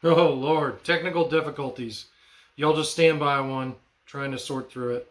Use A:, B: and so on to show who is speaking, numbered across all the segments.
A: Oh, Lord. Technical difficulties. Y'all just stand by one, trying to sort through it.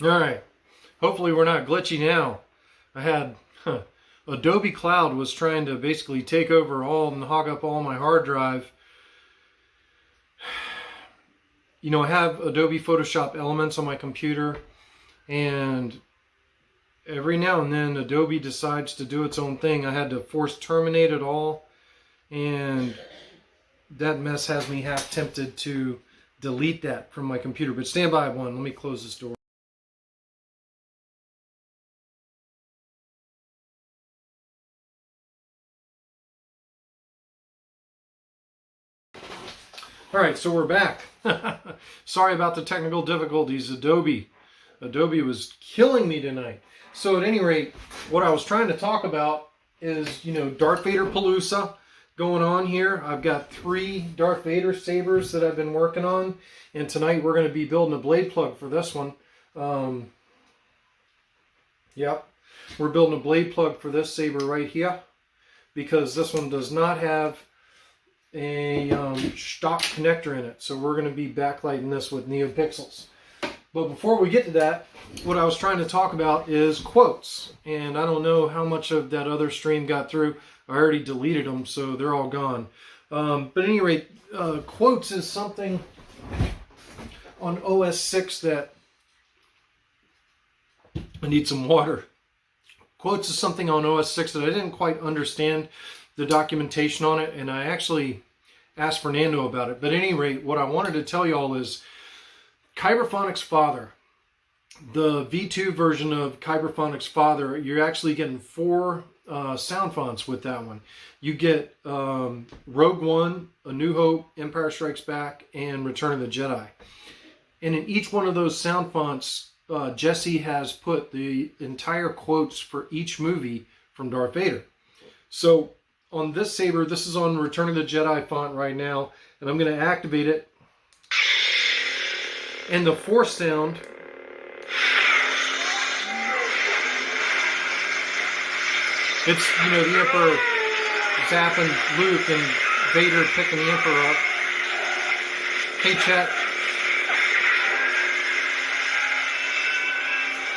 A: All right. Hopefully we're not glitchy now. I had Adobe Cloud was trying to basically take over all and hog up all my hard drive. You know, I have Adobe Photoshop Elements on my computer, and every now and then Adobe decides to do its own thing. I had to force terminate it all, and that mess has me half tempted to delete that from my computer. But stand by one. Let me close this door. All right, so we're back. Sorry about the technical difficulties. Adobe was killing me tonight. So at any rate, what I was trying to talk about is, you know, Darth Vader Palooza going on here. I've got 3 Darth Vader sabers that I've been working on, and tonight we're going to be building a blade plug for this one. Yep, we're building a blade plug for this saber right here, because this one does not have a stock connector in it, so we're going to be backlighting this with NeoPixels. But before we get to that, what I was trying to talk about is quotes, and I don't know how much of that other stream got through. I already deleted them, so they're all gone. But at any rate, quotes is something on OS 6 that I need some water. Quotes is something on OS 6 that I didn't quite understand the documentation on it, and I actually asked Fernando about it. But at any rate, what I wanted to tell y'all is Kyberphonics Father, the V2 version of Kyberphonics Father, you're actually getting 4 sound fonts with that one. You get Rogue One, A New Hope, Empire Strikes Back, and Return of the Jedi. And in each one of those sound fonts, Jesse has put the entire quotes for each movie from Darth Vader. So on this saber, this is on Return of the Jedi font right now, and I'm going to activate it. And the Force sound it's, you know, the Emperor zapping Luke and Vader picking the Emperor up. Hey, chat.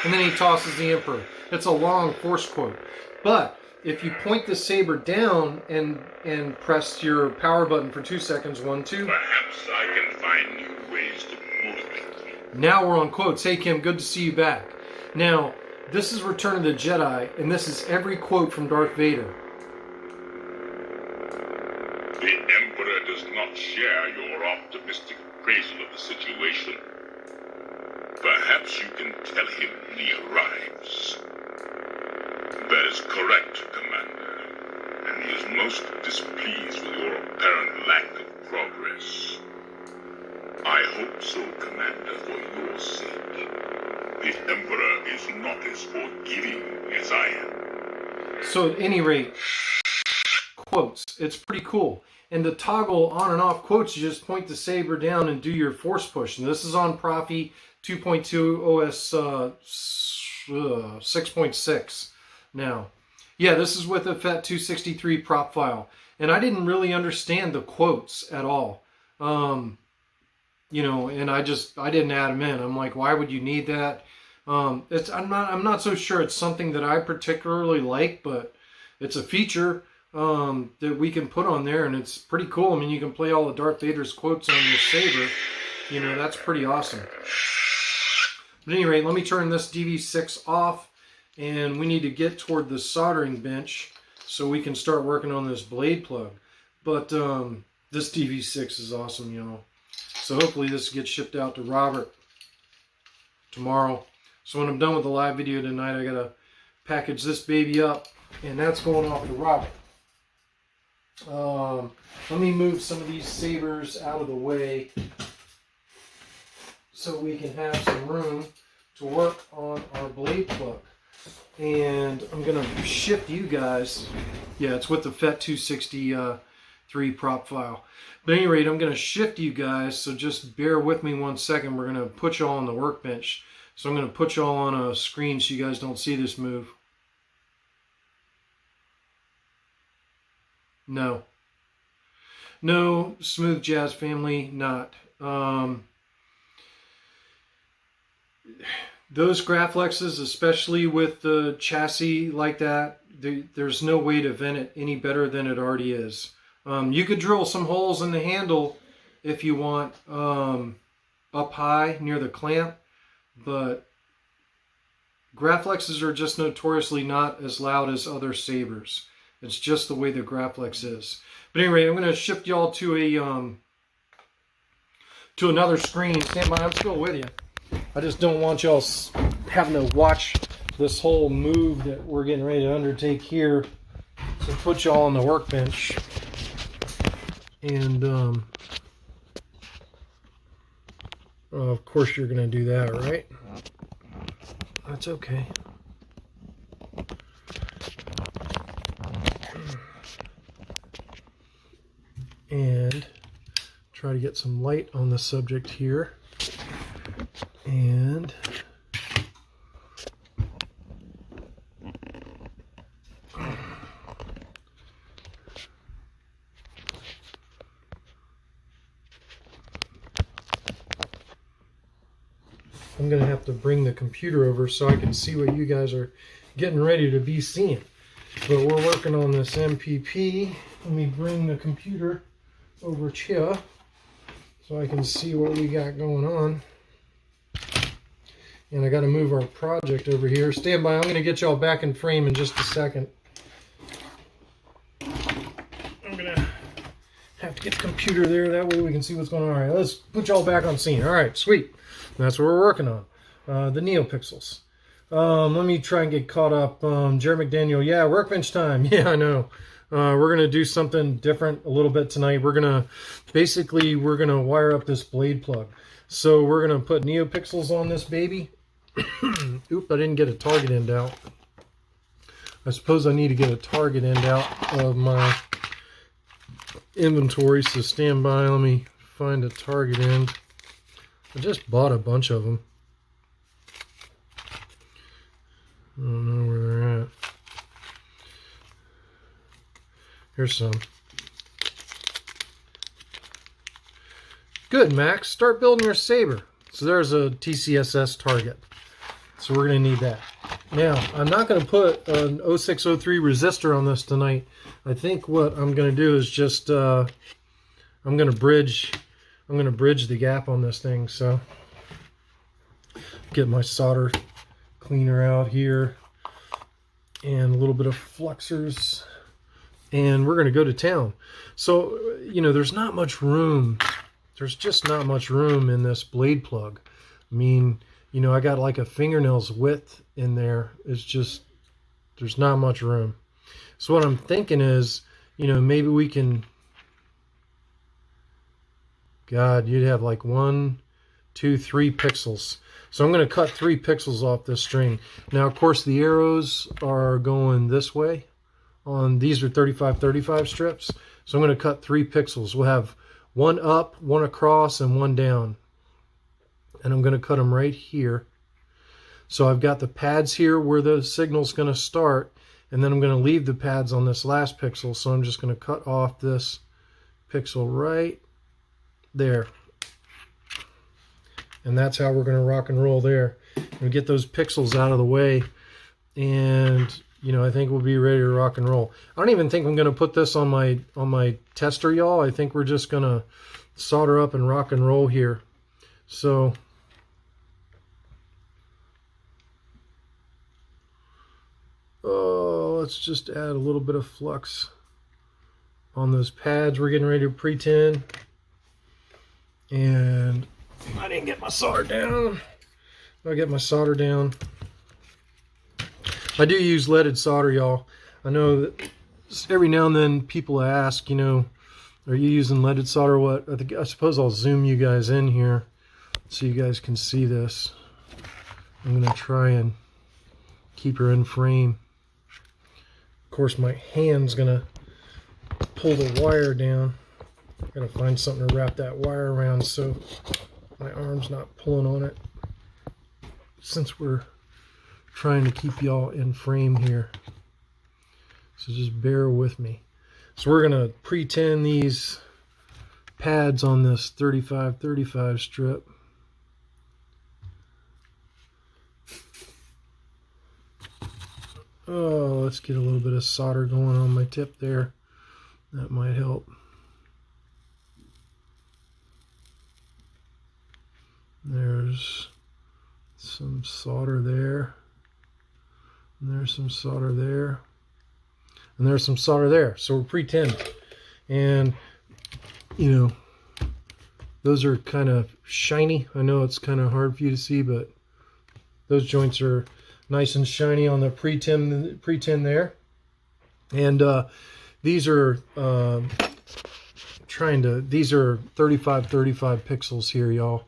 A: And then he tosses the Emperor. It's a long Force quote. But if you point the saber down and press your power button for 2 seconds, 1, 2.
B: Perhaps I can find new ways to motivate
A: Now we're on quotes. Hey Kim, good to see you back. Now, this is Return of the Jedi, and this is every quote from Darth Vader.
B: The Emperor does not share your optimistic appraisal of the situation. Perhaps you can tell him when he arrives. That is correct, Commander. And he is most displeased with your apparent lack of progress. I hope so, Commander, for your sake. The Emperor is not as forgiving as I am.
A: So at any rate, quotes. It's pretty cool. And the toggle on and off quotes, you just point the saber down and do your force push. And this is on Profi 2.2 OS 6.6 now. Yeah, this is with a FET 263 prop file. And I didn't really understand the quotes at all. You know, and I didn't add them in. I'm like, why would you need that? I'm not so sure it's something that I particularly like, but it's a feature that we can put on there, and it's pretty cool. I mean, you can play all of Darth Vader's quotes on your saber. You know, that's pretty awesome. But at any rate, let me turn this DV6 off, and we need to get toward the soldering bench so we can start working on this blade plug. But this DV6 is awesome, you know. So hopefully this gets shipped out to Robert tomorrow. So when I'm done with the live video tonight, I gotta package this baby up, and that's going off to Robert. Let me move some of these sabers out of the way so we can have some room to work on our blade plug. And I'm gonna shift you guys. Yeah, it's with the FET 263 prop file. But at any rate, I'm gonna shift you guys, so just bear with me 1 second. We're gonna put you all on the workbench. So I'm gonna put you all on a screen so you guys don't see this move. No, Smooth Jazz family, not. Those Graflexes, especially with the chassis like that, there's no way to vent it any better than it already is. You could drill some holes in the handle if you want, up high near the clamp, but Graflexes are just notoriously not as loud as other sabers. It's just the way the Graflex is. But anyway, I'm going to shift y'all to another screen. Stand by, I'm still with you. I just don't want y'all having to watch this whole move that we're getting ready to undertake here. So put y'all on the workbench. And of course you're going to do that, right? That's okay. And try to get some light on the subject here. And I'm going to have to bring the computer over so I can see what you guys are getting ready to be seeing. But we're working on this MPP. Let me bring the computer over here so I can see what we got going on. And I got to move our project over here. Stand by, I'm going to get y'all back in frame in just a second. I'm going to have to get the computer there, that way we can see what's going on. All right, let's put y'all back on scene. All right, sweet. That's what we're working on. The NeoPixels. Let me try and get caught up. Jerry McDaniel, yeah, workbench time. Yeah, I know. We're going to do something different a little bit tonight. We're going to wire up this blade plug. So we're going to put NeoPixels on this baby. Oop, I didn't get a target end out. I suppose I need to get a target end out of my inventory, so stand by. Let me find a target end. I just bought a bunch of them. I don't know where they're at. Here's some. Good, Max. Start building your saber. So there's a TCSS target. So we're going to need that. Now, I'm not going to put an 0603 resistor on this tonight. I think what I'm going to do is just I'm going to bridge the gap on this thing. So Get my solder cleaner out here and a little bit of fluxers, and we're going to go to town. So, you know, there's not much room. There's just not much room in this blade plug. I mean, you know, I got like a fingernail's width in there. It's just, there's not much room. So what I'm thinking is, you know, maybe we can, God, you'd have like 1, 2, 3 pixels. So I'm going to cut 3 pixels off this string. Now, of course, the arrows are going this way. These are 35-35 strips. So I'm going to cut 3 pixels. We'll have 1 up, 1 across, and 1 down. And I'm going to cut them right here. So I've got the pads here where the signal's going to start. And then I'm going to leave the pads on this last pixel. So I'm just going to cut off this pixel right there. And that's how we're going to rock and roll there. And get those pixels out of the way. And, you know, I think we'll be ready to rock and roll. I don't even think I'm going to put this on my tester, y'all. I think we're just going to solder up and rock and roll here. So, let's just add a little bit of flux on those pads. We're getting ready to pre-tin. And I didn't get my solder down. I'll get my solder down. I do use leaded solder, y'all. I know that every now and then people ask, you know, are you using leaded solder or what? I suppose I'll zoom you guys in here so you guys can see this. I'm going to try and keep her in frame. Of course, my hand's going to pull the wire down. Got to find something to wrap that wire around so my arm's not pulling on it, since we're trying to keep y'all in frame here. So just bear with me. So we're going to pre-tin these pads on this 35-35 strip. Oh, let's get a little bit of solder going on my tip there. That might help. There's some solder there. And there's some solder there. And there's some solder there. So we're pre-tinned. And, you know, those are kind of shiny. I know it's kind of hard for you to see, but those joints are nice and shiny on the pre-tin there. And these are these are 35-35 pixels here, y'all.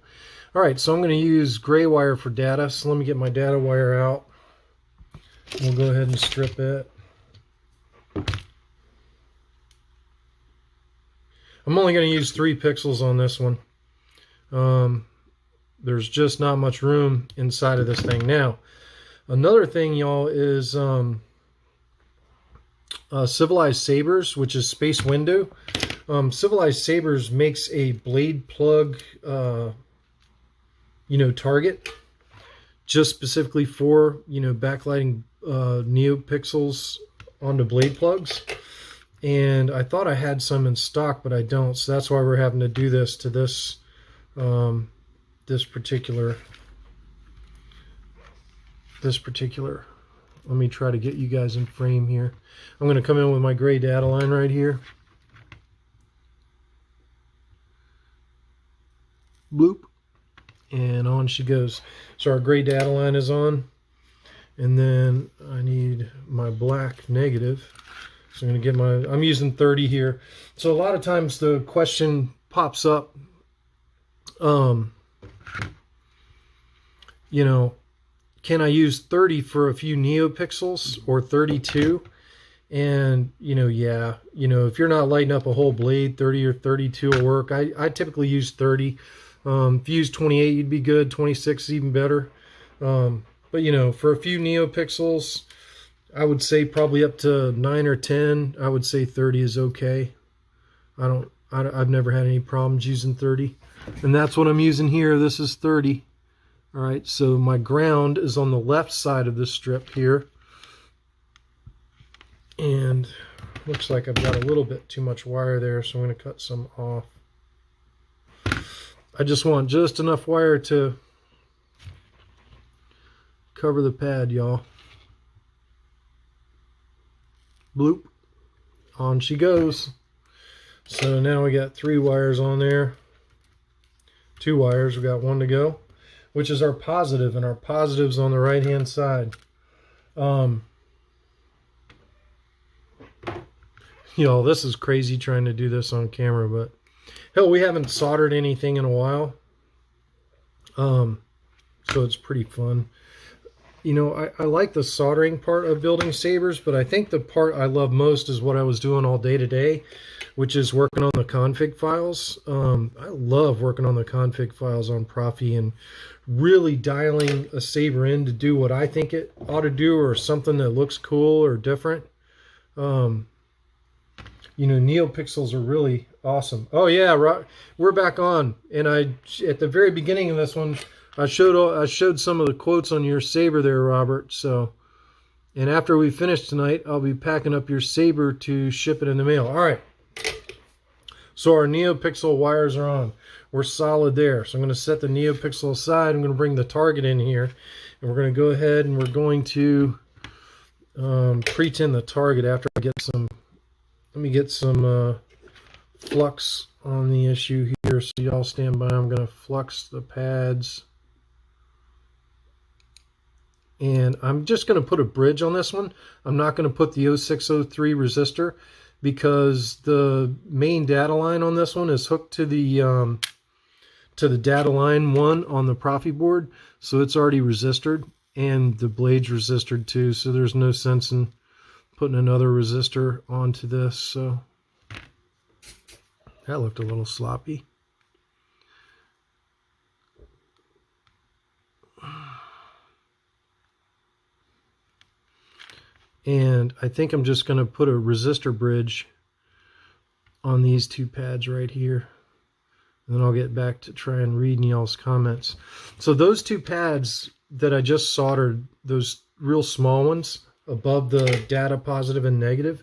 A: All right, so I'm going to use gray wire for data. So let me get my data wire out. We'll go ahead and strip it. I'm only going to use 3 pixels on this one. There's just not much room inside of this thing. Now, another thing, y'all, is Civilized Sabers, which is Space Window. Civilized Sabers makes a blade plug, you know, target, just specifically for, you know, backlighting neopixels onto blade plugs. And I thought I had some in stock, but I don't. So that's why we're having to do this to this this particular. Let me try to get you guys in frame here. I'm going to come in with my gray data line right here. Bloop. And on she goes. So our gray data line is on. And then I need my black negative. So I'm going to get my, I'm using 30 here. So a lot of times the question pops up, you know, can I use 30 for a few neopixels or 32? And, you know, yeah, you know, if you're not lighting up a whole blade, 30 or 32 will work. I typically use 30. If you use 28, you'd be good. 26 is even better. But, you know, for a few neopixels, I would say probably up to 9 or 10. I would say 30 is okay. I've never had any problems using 30. And that's what I'm using here. This is 30. All right, so my ground is on the left side of this strip here. And looks like I've got a little bit too much wire there, so I'm going to cut some off. I just want just enough wire to cover the pad, y'all. Bloop. On she goes. So now we got 3 wires on there. 2 wires. We got 1 to go, which is our positive, and our positive's on the right-hand side. Y'all, this is crazy trying to do this on camera, but hell, we haven't soldered anything in a while. So it's pretty fun. You know, I like the soldering part of building sabers, but I think the part I love most is what I was doing all day today, which is working on the config files. I love working on the config files on Profi and really dialing a saber in to do what I think it ought to do, or something that looks cool or different. You know, NeoPixels are really awesome. Oh yeah, we're back on. And at the very beginning of this one, I showed some of the quotes on your saber there, Robert. So, and after we finish tonight, I'll be packing up your saber to ship it in the mail. All right. So our NeoPixel wires are on. We're solid there. So I'm going to set the NeoPixel aside. I'm going to bring the target in here, and we're going to go ahead and we're going to pre-tin the target after I get some. Let me get some flux on the issue here. So y'all stand by. I'm going to flux the pads. And I'm just going to put a bridge on this one. I'm not going to put the 0603 resistor because the main data line on this one is hooked to the data line 1 on the Profi board. So it's already resistored, and the blade's resistored too. So there's no sense in putting another resistor onto this. So that looked a little sloppy. And I think I'm just going to put a resistor bridge on these 2 pads right here. And then I'll get back to try and read y'all's comments. So those 2 pads that I just soldered, those real small ones above the data positive and negative,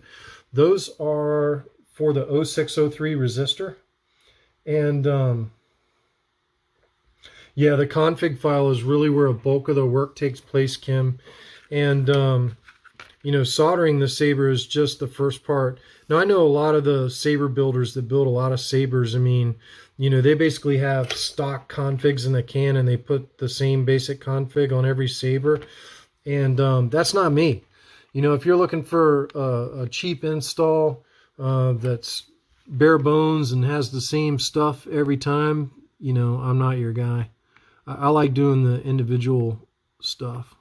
A: those are for the 0603 resistor. And yeah, the config file is really where a bulk of the work takes place, Kim. And you know, soldering the saber is just the first part. Now, I know a lot of the saber builders that build a lot of sabers. I mean, you know, they basically have stock configs in the can, and they put the same basic config on every saber. And that's not me. You know, if you're looking for a cheap install that's bare bones and has the same stuff every time, you know, I'm not your guy. I like doing the individual stuff.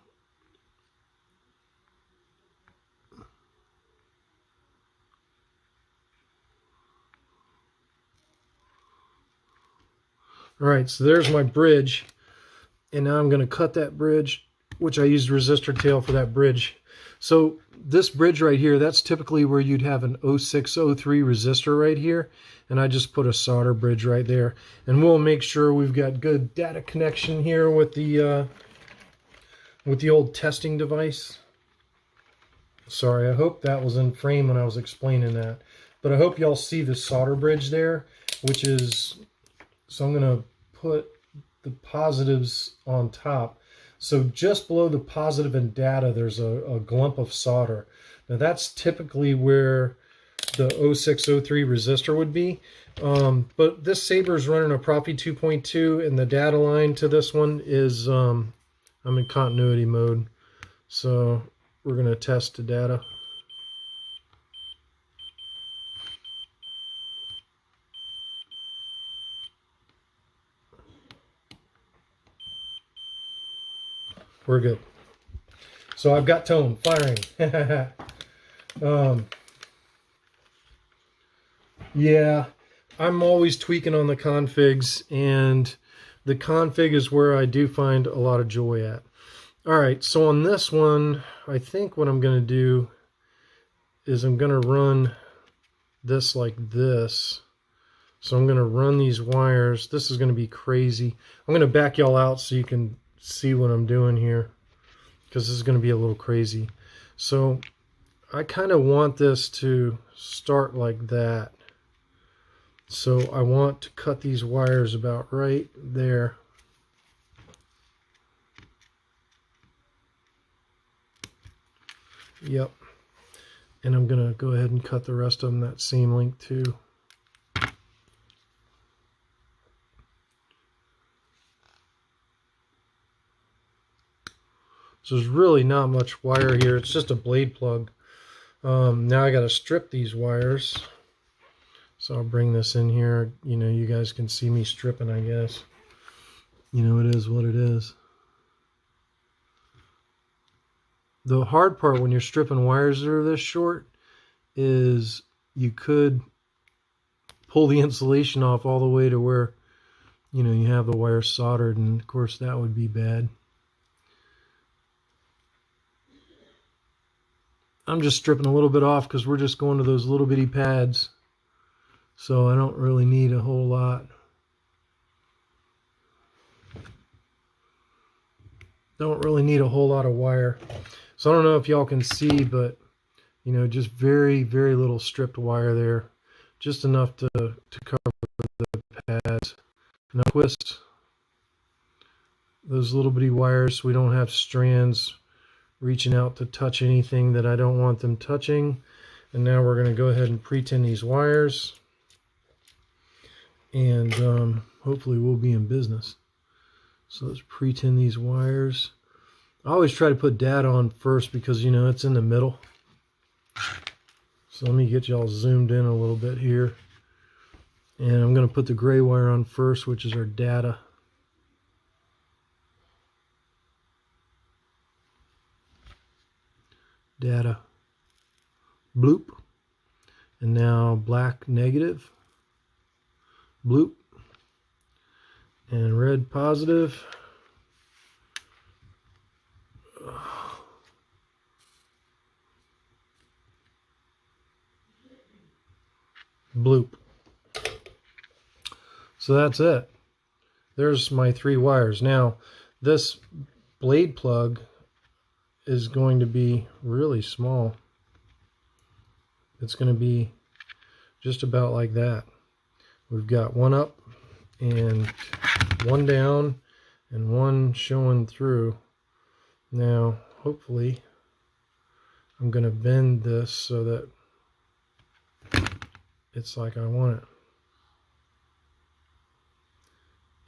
A: All right, so there's my bridge, and now I'm going to cut that bridge, which I used resistor tail for that bridge. So this bridge right here, that's typically where you'd have an 0603 resistor right here, and I just put a solder bridge right there. And we'll make sure we've got good data connection here with the old testing device. Sorry, I hope that was in frame when I was explaining that. But I hope y'all see the solder bridge there, which is, so I'm going to put the positives on top. So just below the positive and data, there's a glump of solder. Now that's typically where the 0603 resistor would be. But this saber is running a Profi 2.2, and the data line to this one is, I'm in continuity mode. So we're going to test the data. We're good. So I've got tone firing. Yeah, I'm always tweaking on the configs, and the config is where I do find a lot of joy at. All right, so on this one, I think what I'm going to do is I'm going to run this like this. So I'm going to run these wires. This is going to be crazy. I'm going to back y'all out so you can see what I'm doing here, because this is going to be a little crazy. So I kind of want this to start like that. So I want to cut these wires about right there. Yep. And I'm going to go ahead and cut the rest of them that same length too. So there's really not much wire here. It's just a blade plug. Now I got to strip these wires. So I'll bring this in here. You know, you guys can see me stripping, I guess. You know, it is what it is. The hard part when you're stripping wires that are this short is you could pull the insulation off all the way to where, you know, you have the wire soldered, and of course that would be bad. I'm just stripping a little bit off because we're just going to those little bitty pads, so I don't really need a whole lot. Don't really need a whole lot of wire. So I don't know if y'all can see, but you know, just very, very little stripped wire there. Just enough to cover the pads. Now twist those little bitty wires so we don't have strands reaching out to touch anything that I don't want them touching. And now we're going to go ahead and pre-tin these wires. And hopefully we'll be in business. So let's pre-tin these wires. I always try to put data on first because, you know, it's in the middle. So let me get y'all zoomed in a little bit here. And I'm going to put the gray wire on first, which is our data. Data. Bloop. And now black negative. Bloop. And red positive. Bloop. So that's it. There's my 3 wires. Now, this blade plug is going to be really small. It's going to be just about like that. We've got one up and one down and one showing through. Now, hopefully, I'm going to bend this so that it's like I want it.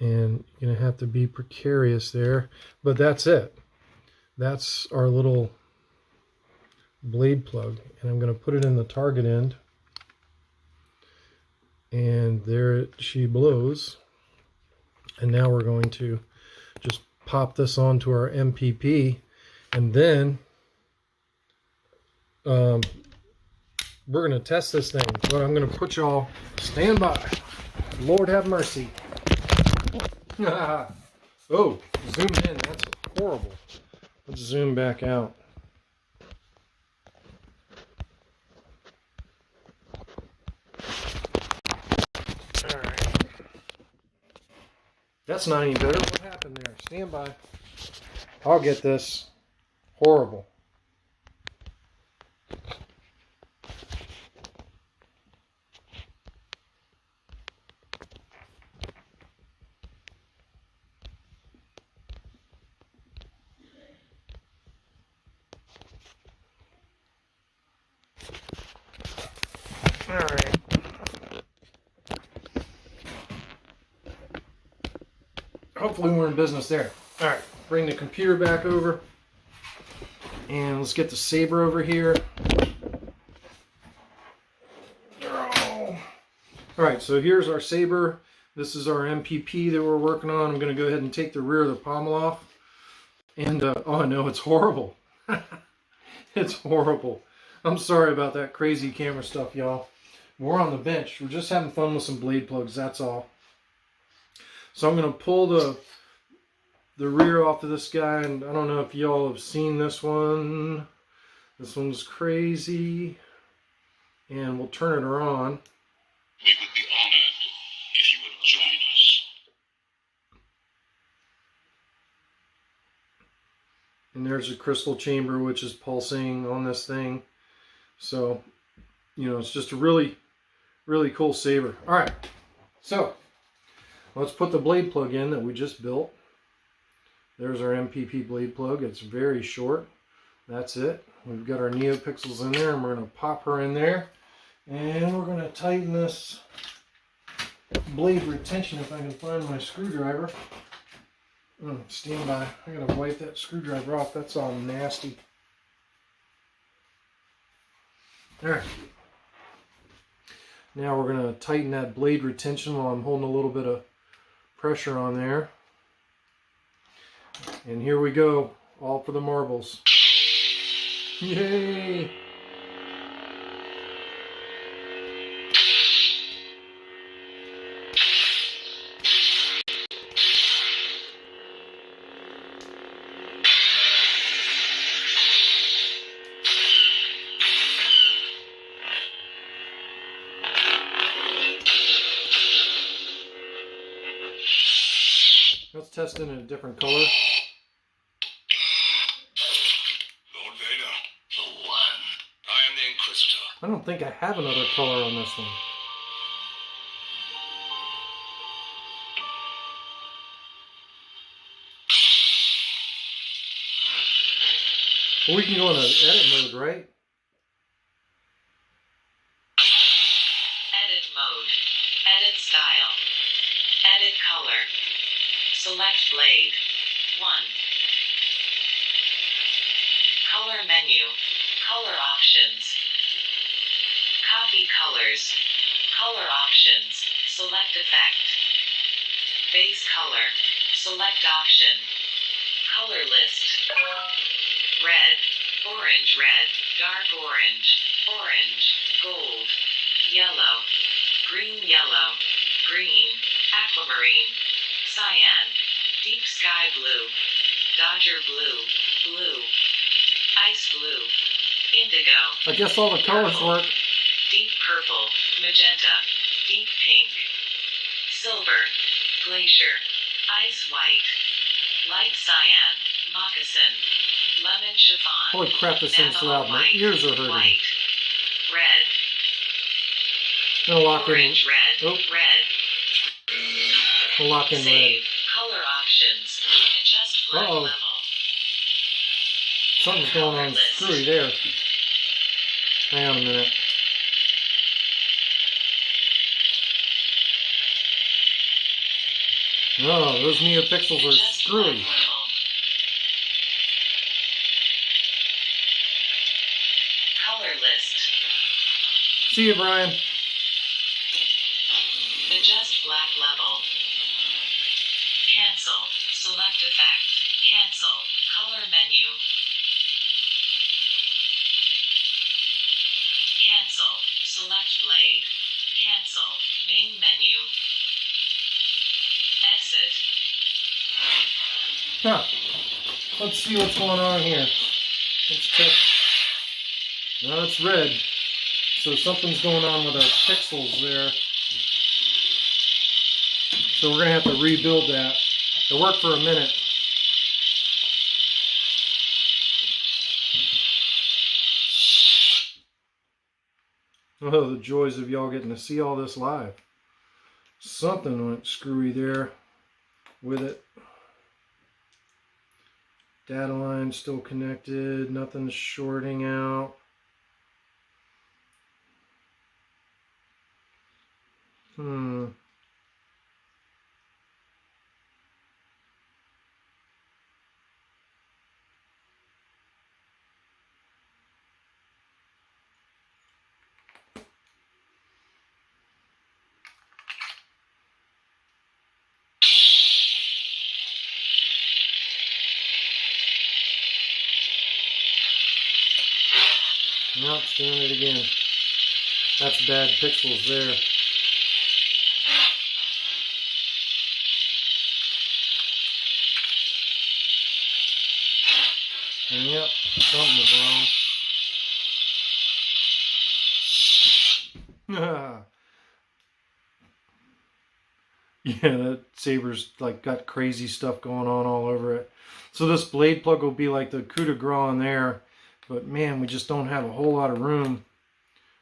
A: And you're going to have to be precarious there. But that's it. That's our little blade plug. And I'm going to put it in the target end. And there she blows. And now we're going to just pop this onto our MPP. And then we're going to test this thing, but I'm going to put y'all, stand by. Lord have mercy. Oh, zoom in. That's horrible. Let's zoom back out. All right. That's not any better. What happened there? Stand by. I'll get this. Horrible. All right. Hopefully we're in business there. All right, bring the computer back over. And let's get the saber over here. Oh. All right, so here's our saber. This is our MPP that we're working on. I'm going to go ahead and take the rear of the pommel off. And, oh no, it's horrible. It's horrible. I'm sorry about that crazy camera stuff, y'all. We're on the bench. We're just having fun with some blade plugs, that's all. So I'm going to pull the rear off of this guy, and I don't know if y'all have seen this one. This one's crazy. And we'll turn it on.
B: We would be honored if you would join us.
A: And there's a crystal chamber which is pulsing on this thing. So, you know, it's just a really, really cool saber. All right, so let's put the blade plug in that we just built. There's our MPP blade plug. It's very short. That's it. We've got our NeoPixels in there, and we're going to pop her in there. And we're going to tighten this blade retention if I can find my screwdriver. Stand by. I got to wipe that screwdriver off. That's all nasty. Alright. Now we're going to tighten that blade retention while I'm holding a little bit of pressure on there. And here we go. All for the marbles. Yay! Let's test it in a different color.
B: Lord Vader, the One. I am the Inquisitor.
A: I don't think I have another color on this one. Well, we can go into edit mode, right?
C: Edit mode. Edit style. Edit color. Select blade. 1. Color menu. Color options. Copy colors. Color options. Select effect. Base color. Select option. Color list. Red. Orange red. Dark orange. Orange. Gold. Yellow. Green yellow. Green. Aquamarine. Cyan. Deep sky blue. Dodger blue. Blue. Ice blue. Indigo.
A: I guess all the colors work.
C: Deep purple. Magenta. Deep pink. Silver. Glacier. Ice white. Light cyan. Moccasin. Lemon chiffon.
A: Holy crap, this thing's so loud. My
C: white,
A: ears are hurting.
C: White. Red.
A: I'm gonna lock in.
C: Orange red.
A: Oh,
C: Red.
A: I'll lock in red.
C: Save. Color options. Adjust blend
A: Uh-oh.
C: level.
A: Something's going on screwy there. Hang on a minute. Oh, those NeoPixels are
C: Adjust
A: screwy.
C: blend level. Color list.
A: See you, Brian.
C: Adjust black level. Cancel. Select effect. Cancel. Color menu. Cancel. Select blade. Cancel. Main menu. Exit.
A: Huh. Let's see what's going on here. Let's check. Now it's red. So something's going on with our pixels there. So we're going to have to rebuild that. It worked for a minute. Oh, the joys of y'all getting to see all this live. Something went screwy there with it. Data line still connected. Nothing's shorting out. Nope, it's doing it again. That's bad pixels there. Yep, something was wrong. Yeah, that Sabers like got crazy stuff going on all over it. So this blade plug will be like the coup de grace in there. But man, we just don't have a whole lot of room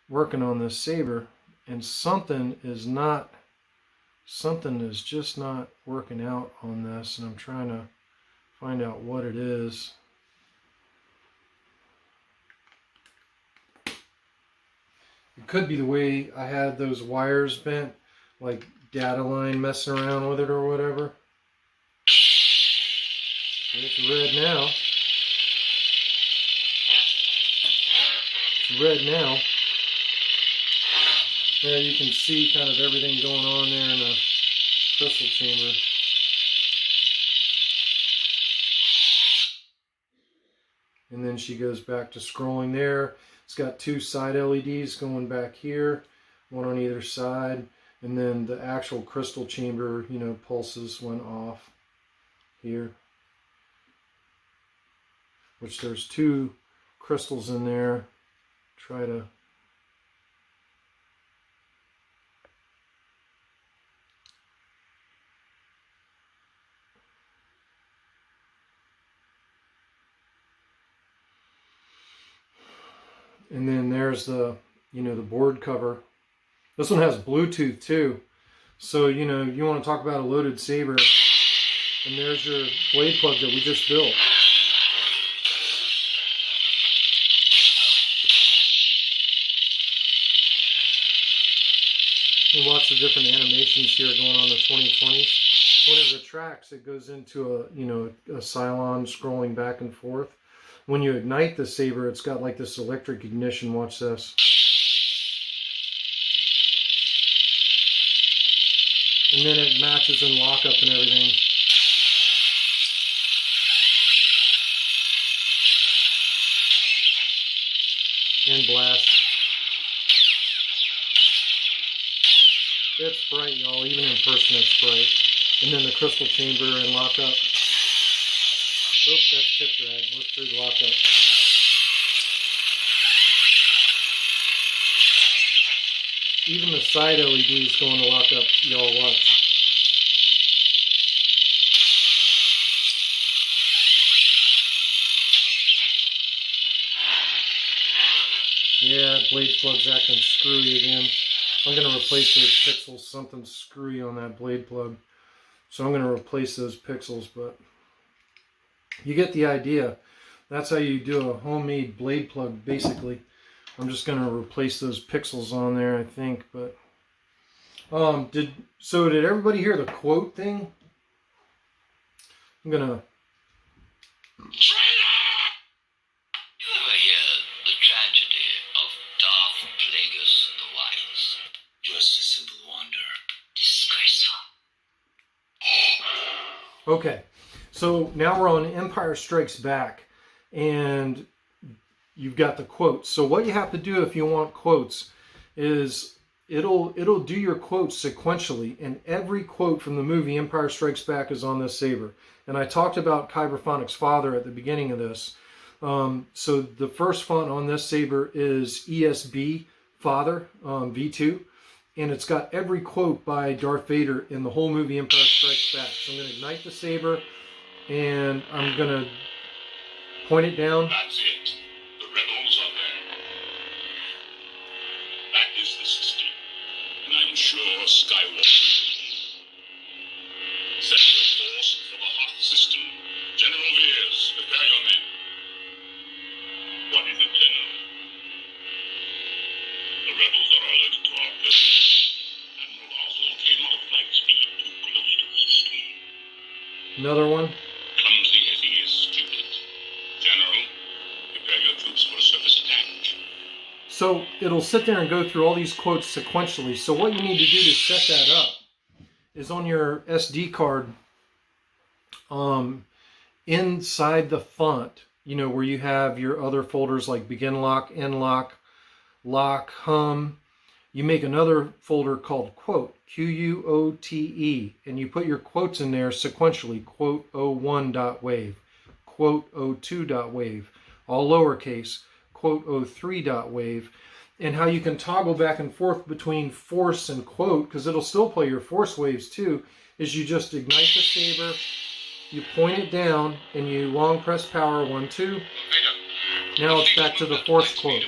A: working on this Saber. And something is just not working out on this. And I'm trying to find out what it is. It could be the way I had those wires bent, like data line messing around with it or whatever. It's red now. It's red now. There you can see kind of everything going on there in the crystal chamber. And then she goes back to scrolling there. It's got two side LEDs going back here, one on either side. And then the actual crystal chamber, you know, pulses went off here. Which there's two crystals in there. Try to... And then there's the, you know, the board cover. This one has Bluetooth too. So, you know, you want to talk about a loaded saber. And there's your blade plug that we just built. And watch the different animations here going on the 2020s. When it retracts, it goes into a, you know, a Cylon scrolling back and forth. When you ignite the saber, it's got like this electric ignition. Watch this. And then it matches in lockup and everything. And blast. It's bright, y'all. Even in person, it's bright. And then the crystal chamber and lockup. Oops, that's tip drag. Let's do the lockup. Even the side LEDs going to lockup, y'all watch. Yeah, blade plug's acting screwy again. I'm going to replace those pixels. Something screwy on that blade plug. So I'm going to replace those pixels, but you get the idea. That's how you do a homemade blade plug, basically. I'm just going to replace those pixels on there, I think. But did everybody hear the quote thing? I'm going to...
D: You ever hear the tragedy of Darth Plagueis the Wise? Just a simple wonder.
C: Disgraceful.
A: Okay, so now we're on Empire Strikes Back, and you've got the quotes. So what you have to do if you want quotes is it'll do your quotes sequentially, and every quote from the movie Empire Strikes Back is on this saber. And I talked about Kyberphonic's father at the beginning of this. So the first font on this saber is ESB Father V2. And it's got every quote by Darth Vader in the whole movie Empire Strikes Back. So I'm going to ignite the saber, and I'm going to point it down.
B: That's it. The rebels are there. That is the system. And I'm sure Skywalker. Set your force for the hot system. General Veers, prepare your men. What is it, General? The rebels are alerted to our presence. Admiral Oswald came out of light speed too close to the system.
A: Another one.
B: Clumsy as he is stupid. General, prepare your troops for a surface attack.
A: So it'll sit there and go through all these quotes sequentially. So what you need to do to set that up is on your SD card, inside the font, you know, where you have your other folders like Begin Lock, End Lock, Lock, Hum, you make another folder called Quote, Quote, and you put your quotes in there sequentially, quote 01.wave, quote 02.wave, all lowercase, quote 03.wave, and how you can toggle back and forth between force and quote, because it'll still play your force waves too, is you just ignite the saber, you point it down, and you long press power 1, 2. Now it's back to the force quote.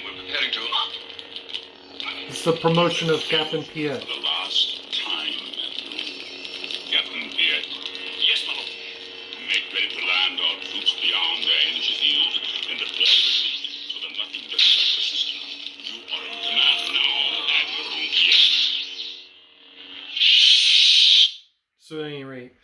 A: It's the promotion of Captain Piet.
B: For the last time, Captain Piet. Yes, my lord. Make ready to land our troops beyond their energy field and deploy the fleet so that nothing disrupts the system. You are in command now.
A: So at any rate,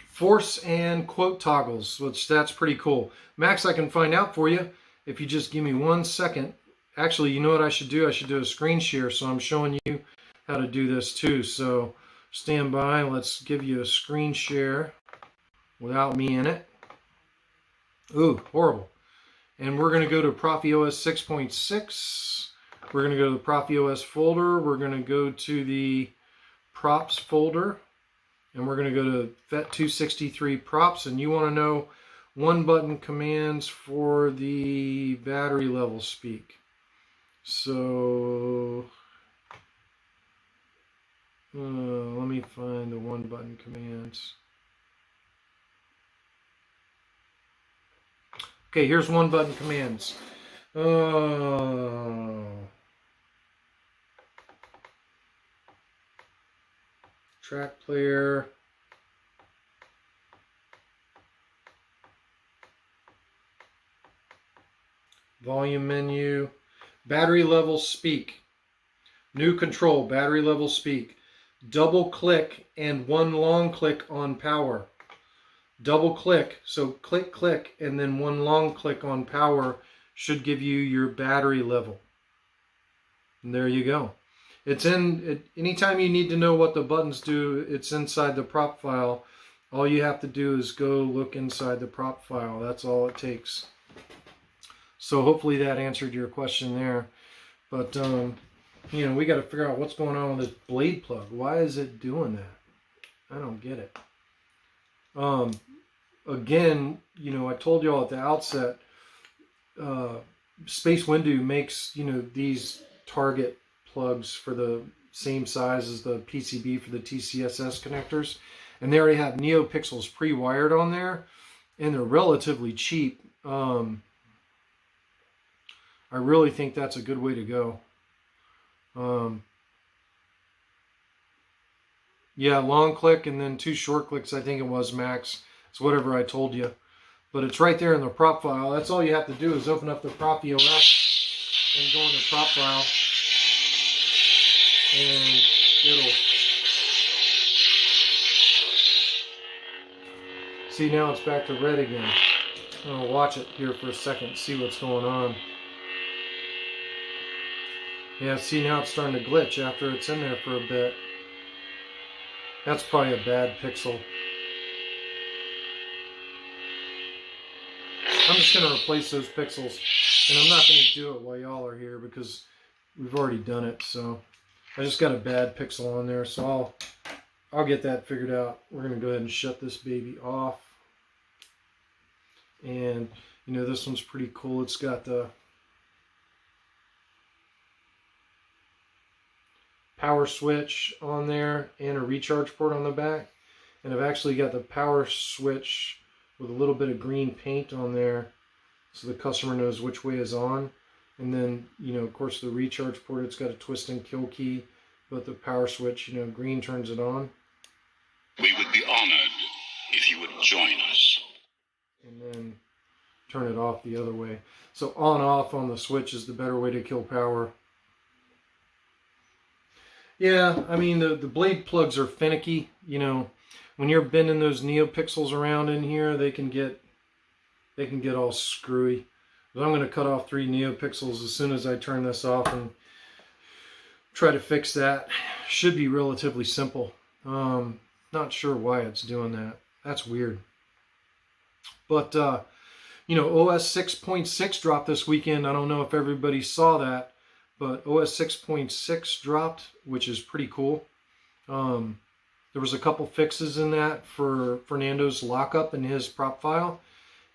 A: force and quote toggles, which that's pretty cool. Max, I can find out for you if you just give me 1 second. Actually, you know what I should do? I should do a screen share, so I'm showing you how to do this too. So stand by. Let's give you a screen share without me in it. Ooh, horrible. And we're going to go to ProfiOS 6.6. We're going to go to the ProfiOS folder. We're going to go to the props folder. And we're going to go to FET263 props. And you want to know one button commands for the battery level speak. So let me find the one button commands. Okay, here's one button commands. Track player. Volume menu. Battery level speak. New control, battery level speak. Double click and one long click on power. Double click, so click, click, and then one long click on power should give you your battery level. And there you go. It's in, anytime you need to know what the buttons do, it's inside the prop file. All you have to do is go look inside the prop file. That's all it takes. So hopefully that answered your question there. But, you know, we got to figure out what's going on with this blade plug. Why is it doing that? I don't get it. Again, you know, I told you all at the outset, Space Windu makes, you know, these target plugs for the same size as the PCB for the TCSS connectors. And they already have NeoPixels pre-wired on there. And they're relatively cheap. I really think that's a good way to go. Yeah, long click and then 2 short clicks, I think it was, Max. It's whatever I told you. But it's right there in the prop file. That's all you have to do is open up the ProfiOS and go in the prop file. And it'll... See, now it's back to red again. I'll watch it here for a second, see what's going on. Yeah, see, now it's starting to glitch after it's in there for a bit. That's probably a bad pixel. I'm just going to replace those pixels. And I'm not going to do it while y'all are here because we've already done it. So I just got a bad pixel on there. So I'll get that figured out. We're going to go ahead and shut this baby off. And, you know, this one's pretty cool. It's got the power switch on there and a recharge port on the back. And I've actually got the power switch with a little bit of green paint on there so the customer knows which way is on. And then, you know, of course, the recharge port, it's got a twist and kill key, but the power switch, you know, green turns it on.
B: We would be honored if you would join us.
A: And then turn it off the other way. So on off on the switch is the better way to kill power. Yeah, I mean, the blade plugs are finicky. You know, when you're bending those NeoPixels around in here, they can get all screwy. But I'm going to cut off 3 NeoPixels as soon as I turn this off and try to fix that. Should be relatively simple. Not sure why it's doing that. That's weird. But, you know, OS 6.6 dropped this weekend. I don't know if everybody saw that. But OS 6.6 dropped, which is pretty cool. There was a couple fixes in that for Fernando's lockup in his prop file.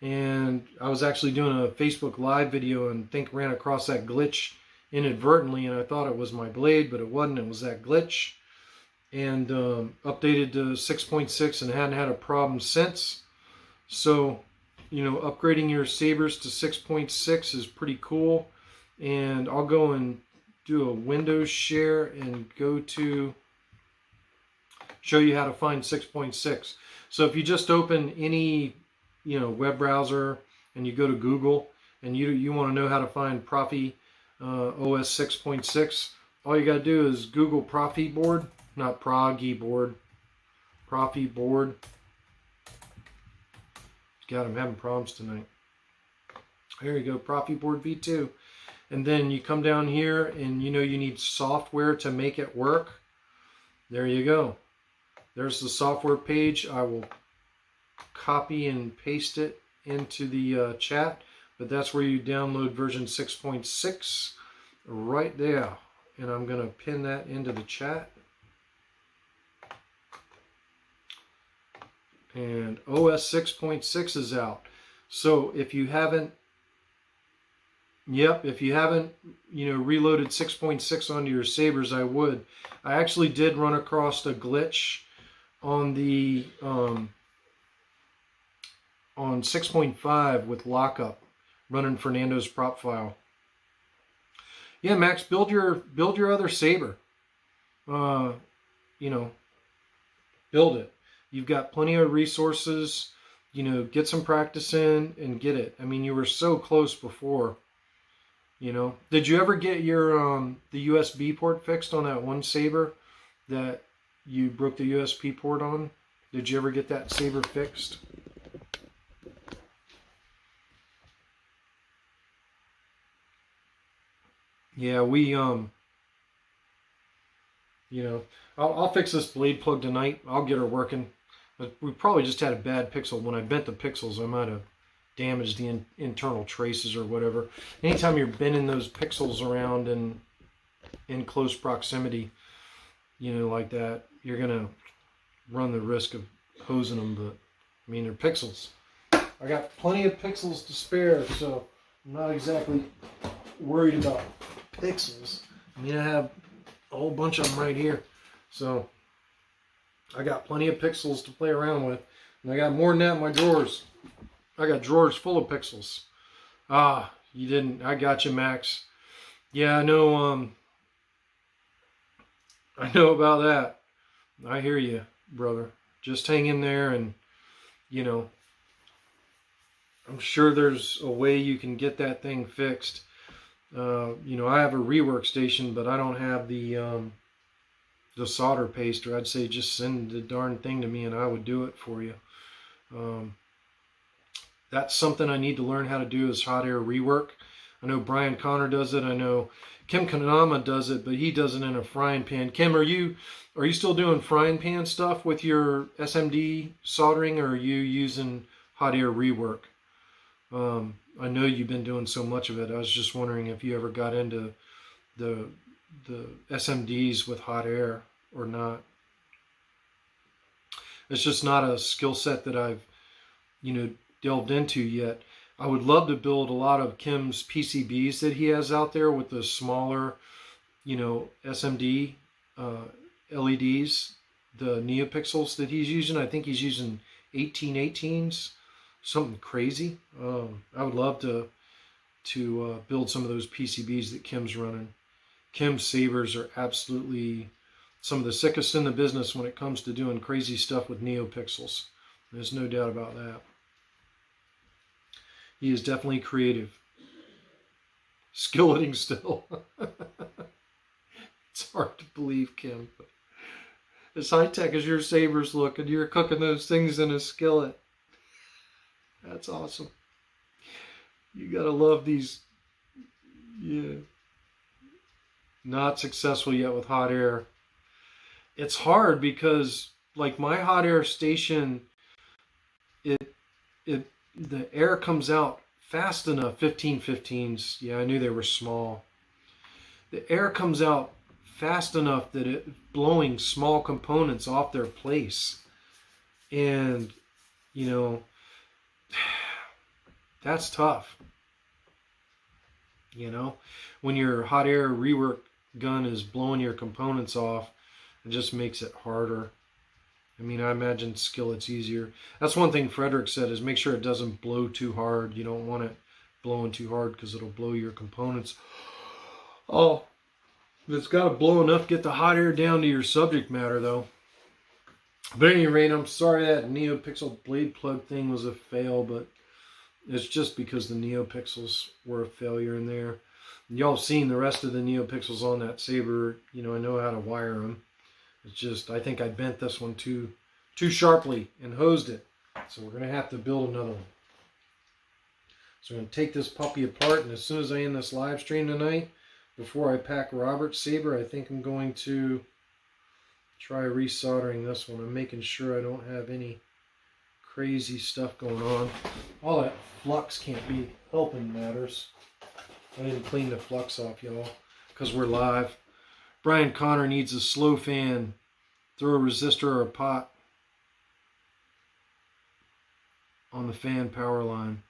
A: And I was actually doing a Facebook Live video and ran across that glitch inadvertently. And I thought it was my blade, but it wasn't. It was that glitch. And updated to 6.6 and hadn't had a problem since. So, you know, upgrading your Sabers to 6.6 is pretty cool. And I'll go and do a Windows share and go to show you how to find 6.6. So if you just open any, you know, web browser and you go to Google and you want to know how to find Profi OS 6.6, all you got to do is Google Profi board, not Proggy board. Profi board. God, I'm having problems tonight. There you go, Profi board V2. And then you come down here and you know you need software to make it work. There you go. There's the software page. I will copy and paste it into the chat, but that's where you download version 6.6 right there. And I'm going to pin that into the chat. And OS 6.6 is out. So if you haven't, if you haven't, reloaded 6.6 onto your Sabers, I would. I actually did run across a glitch on the on 6.5 with lockup running Fernando's prop file. Yeah, Max, build your other Saber. Build it. You've got plenty of resources. Get some practice in and get it. I mean, you were so close before. Did you ever get your the USB port fixed on that one Saber that you broke the USB port on? Did you ever get that Saber fixed? Yeah, we I'll fix this blade plug tonight. I'll get her working. But we probably just had a bad pixel. When I bent the pixels, I might have damaged the internal traces or whatever. Anytime you're bending those pixels around and in close proximity, like that, you're gonna run the risk of hosing them. But I mean, they're pixels. I got plenty of pixels to spare, so I'm not exactly worried about pixels. I mean, I have a whole bunch of them right here, so I got plenty of pixels to play around with, and I got more than that in my drawers. I got drawers full of pixels. You didn't. I got you, Max. Yeah, I know. I know about that. I hear you, brother. Just hang in there, and I'm sure there's a way you can get that thing fixed. I have a rework station, but I don't have the solder paste, or I'd say just send the darn thing to me and I would do it for you. That's something I need to learn how to do, is hot air rework. I know Brian Connor does it. I know Kim Kanama does it, but he does it in a frying pan. Kim, are you still doing frying pan stuff with your SMD soldering, or are you using hot air rework? I know you've been doing so much of it. I was just wondering if you ever got into the SMDs with hot air or not. It's just not a skill set that I've delved into yet. I would love to build a lot of Kim's PCBs that he has out there with the smaller SMD LEDs, the NeoPixels that he's using. I think he's using 1818s, something crazy. I would love to build some of those PCBs that Kim's running. Kim's Sabers are absolutely some of the sickest in the business when it comes to doing crazy stuff with NeoPixels. There's no doubt about that. He is definitely creative. Skilleting still. It's hard to believe, Kim. As high-tech as your Sabers look, and you're cooking those things in a skillet. That's awesome. You gotta love these. Yeah. Not successful yet with hot air. It's hard because, like, my hot air station, the air comes out fast enough. 1515s. Yeah, I knew they were small. The air comes out fast enough that it's blowing small components off their place. And, that's tough. When your hot air rework gun is blowing your components off, it just makes it harder. I mean, I imagine skillet's easier. That's one thing Frederick said, is make sure it doesn't blow too hard. You don't want it blowing too hard because it'll blow your components. Oh, it's got to blow enough to get the hot air down to your subject matter, though. But at any rate, I'm sorry that NeoPixel blade plug thing was a fail, but it's just because the NeoPixels were a failure in there. Y'all have seen the rest of the NeoPixels on that Saber. I know how to wire them. It's just, I think I bent this one too too sharply and hosed it. So we're going to have to build another one. So I'm going to take this puppy apart, and as soon as I end this live stream tonight, before I pack Robert's saber, I think I'm going to try resoldering this one. I'm making sure I don't have any crazy stuff going on. All that flux can't be helping matters. I didn't clean the flux off, y'all, because we're live. Brian Connor needs a slow fan. Throw a resistor or a pot on the fan power line.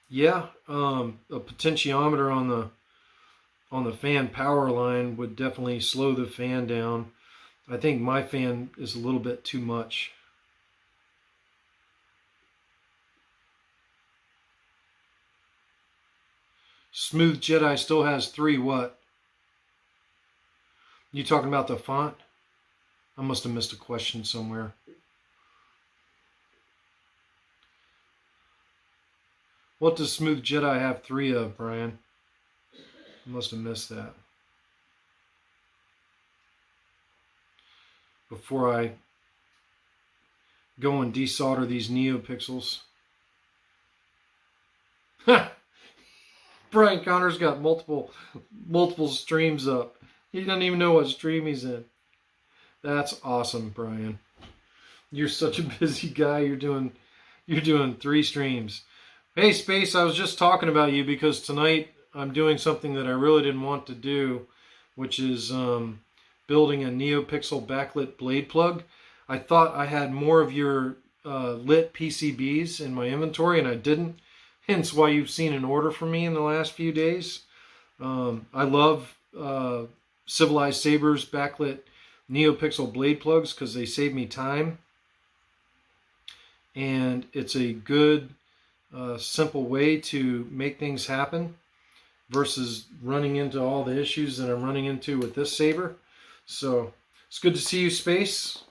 A: Yeah, a potentiometer on the fan power line would definitely slow the fan down. I think my fan is a little bit too much. Smooth Jedi still has 3 what? You talking about the font? I must have missed a question somewhere. What does Smooth Jedi have 3 of, Brian? I must have missed that. Before I go and desolder these NeoPixels. Brian Connor's got multiple streams up. He doesn't even know what stream he's in. That's awesome, Brian. You're such a busy guy. You're doing 3 streams. Hey, Space, I was just talking about you because tonight I'm doing something that I really didn't want to do, which is building a NeoPixel backlit blade plug. I thought I had more of your lit PCBs in my inventory, and I didn't. Hence why you've seen an order from me in the last few days. I love Civilized Sabers backlit NeoPixel blade plugs because they save me time. And it's a good, simple way to make things happen versus running into all the issues that I'm running into with this saber. So it's good to see you, Space.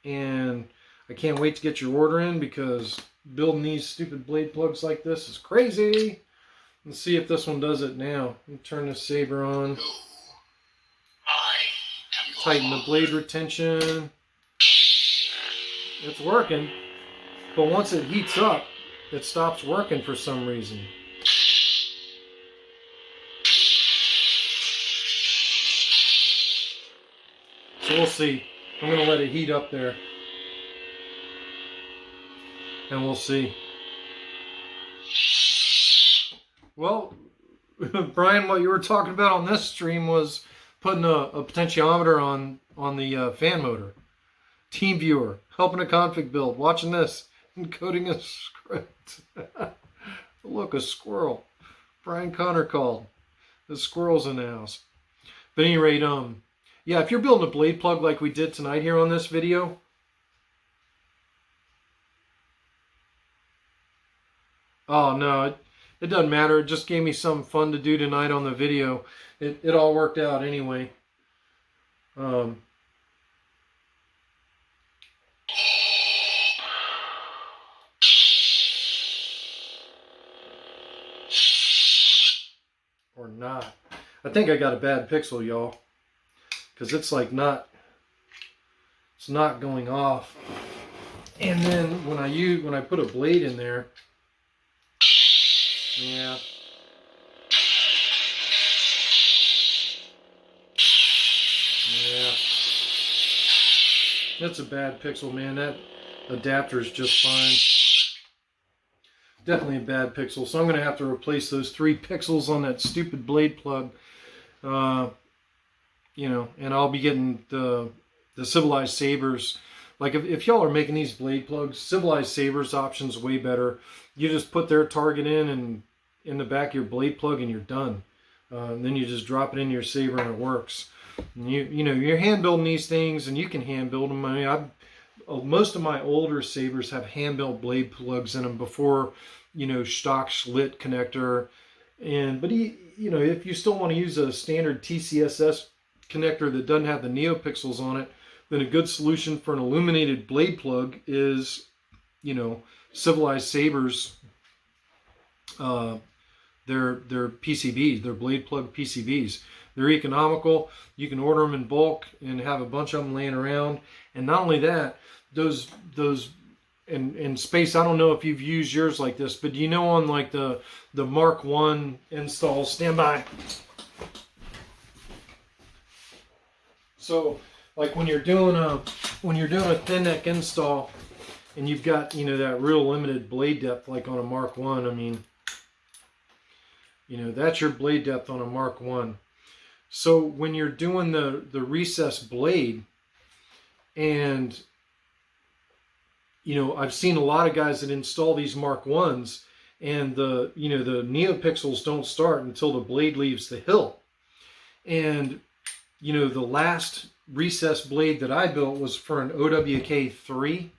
A: And I can't wait to get your order in because building these stupid blade plugs like this is crazy. Let's see if this one does it now. Let me turn this saber on. Tighten the blade retention. It's working. But once it heats up, it stops working for some reason. So we'll see. I'm going to let it heat up there. And we'll see. Well, Brian, what you were talking about on this stream was putting a potentiometer on the fan motor. Team viewer, helping a config build, watching this, encoding a script. Look, a squirrel. Brian Connor called. The squirrel's in the house. But at any rate, yeah, if you're building a blade plug like we did tonight here on this video, oh no, it doesn't matter. It just gave me something fun to do tonight on the video. It all worked out anyway. Or not. I think I got a bad pixel, y'all. Because it's like it's not going off. And then when I put a blade in there, yeah. Yeah. That's a bad pixel, man. That adapter is just fine. Definitely a bad pixel. So I'm going to have to replace those 3 pixels on that stupid blade plug. You know, and I'll be getting the Civilized Sabers. Like if y'all are making these blade plugs, Civilized Sabers option's way better. You just put their target in the back of your blade plug and you're done. And then you just drop it into your saber and it works. And you know, you're hand building these things and you can hand build them. I mean, most of my older sabers have hand built blade plugs in them before, you know, stock Schlitt connector. But you know, if you still want to use a standard TCSS connector that doesn't have the NeoPixels on it, then a good solution for an illuminated blade plug is, you know, Civilized Sabers, their PCBs, their blade plug PCBs. They're economical. You can order them in bulk and have a bunch of them laying around. And not only that, those in space, I don't know if you've used yours like this, but you know, on like the Mark 1 installs, stand by. So like when you're doing a thin neck install and you've got, you know, that real limited blade depth like on a Mark 1, I mean, you know, that's your blade depth on a Mark 1. So when you're doing the recessed blade, and you know, I've seen a lot of guys that install these Mark 1s, and the neopixels don't start until the blade leaves the hilt. And you know, the last recessed blade that I built was for an OWK3,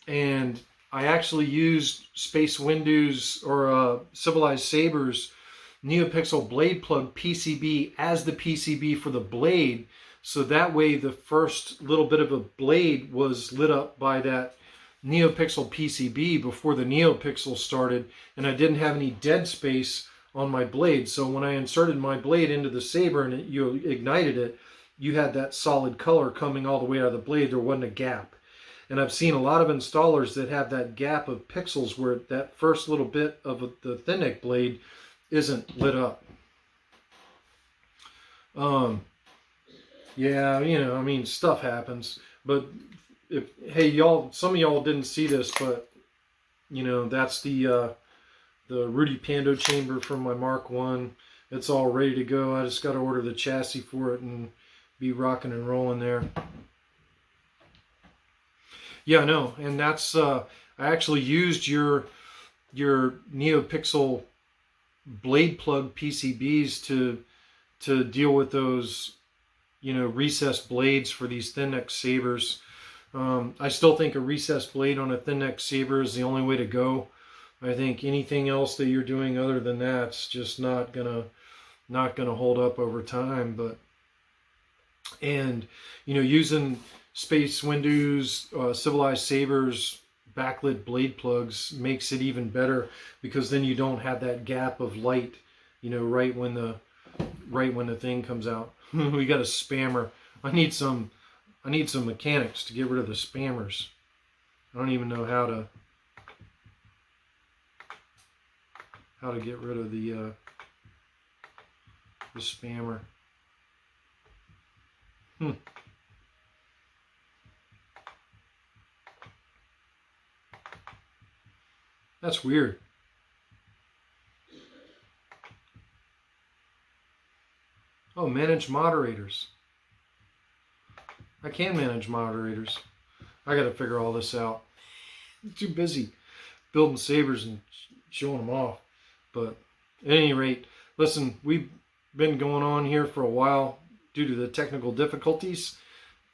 A: and I actually used Space Window's or Civilized Sabers NeoPixel blade plug PCB as the PCB for the blade, so that way the first little bit of a blade was lit up by that NeoPixel PCB before the NeoPixel started, and I didn't have any dead space on my blade. So when I inserted my blade into the Saber and you ignited it, you had that solid color coming all the way out of the blade. There wasn't a gap. And I've seen a lot of installers that have that gap of pixels where that first little bit of the thin neck blade isn't lit up. Yeah, you know, I mean, stuff happens. But hey, y'all, some of y'all didn't see this, but you know, that's the Rudy Pando chamber from my Mark 1. It's all ready to go. I just got to order the chassis for it and be rocking and rolling there. Yeah, no, and that's I actually used your NeoPixel blade plug PCBs to deal with those, you know, recessed blades for these thin neck Sabers. I still think a recessed blade on a thin neck Saber is the only way to go. I think anything else that you're doing other than that's just not gonna hold up over time. But, and you know, using Space Windows, Civilized Sabers backlit blade plugs makes it even better, because then you don't have that gap of light, you know, right when the thing comes out. We got a spammer. I need some mechanics to get rid of the spammers. I don't even know how to get rid of the spammer. That's weird. Oh, manage moderators. I can manage moderators. I got to figure all this out. I'm too busy building Sabers and showing them off. But at any rate, listen, we've been going on here for a while due to the technical difficulties.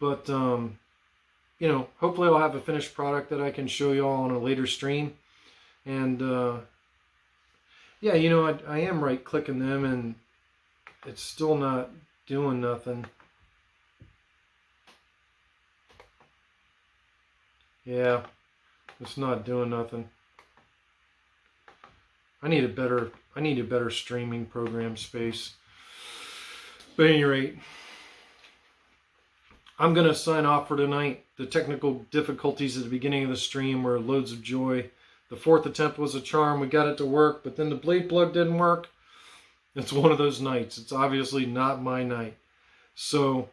A: But, you know, hopefully I'll have a finished product that I can show you all on a later stream. And, yeah, you know, I am right-clicking them, and it's still not doing nothing. Yeah, it's not doing nothing. I need a better streaming program space. But at any rate, I'm going to sign off for tonight. The technical difficulties at the beginning of the stream were loads of joy. The fourth attempt was a charm. We got it to work, but then the blade plug didn't work. It's one of those nights. It's obviously not my night. So,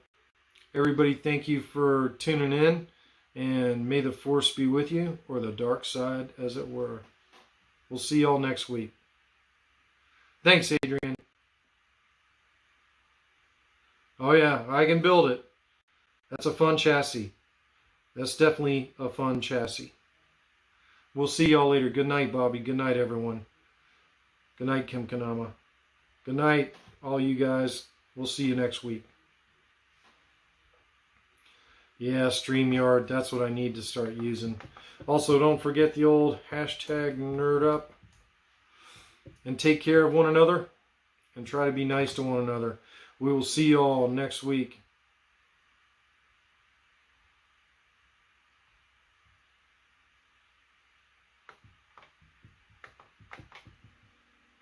A: everybody, thank you for tuning in, and may the force be with you, or the dark side, as it were. We'll see y'all next week. Thanks, Adrian. Oh yeah, I can build it. That's a fun chassis. That's definitely a fun chassis. We'll see y'all later. Good night, Bobby. Good night, everyone. Good night, Kim Kanama. Good night, all you guys. We'll see you next week. Yeah, StreamYard. That's what I need to start using. Also, don't forget the old hashtag NerdUp. And take care of one another. And try to be nice to one another. We will see you all next week.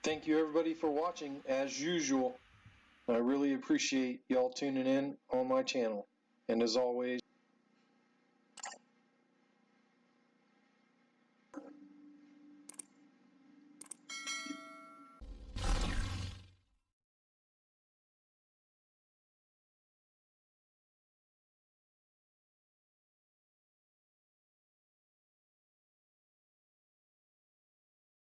A: Thank you, everybody, for watching, as usual. I really appreciate y'all tuning in on my channel. And as always,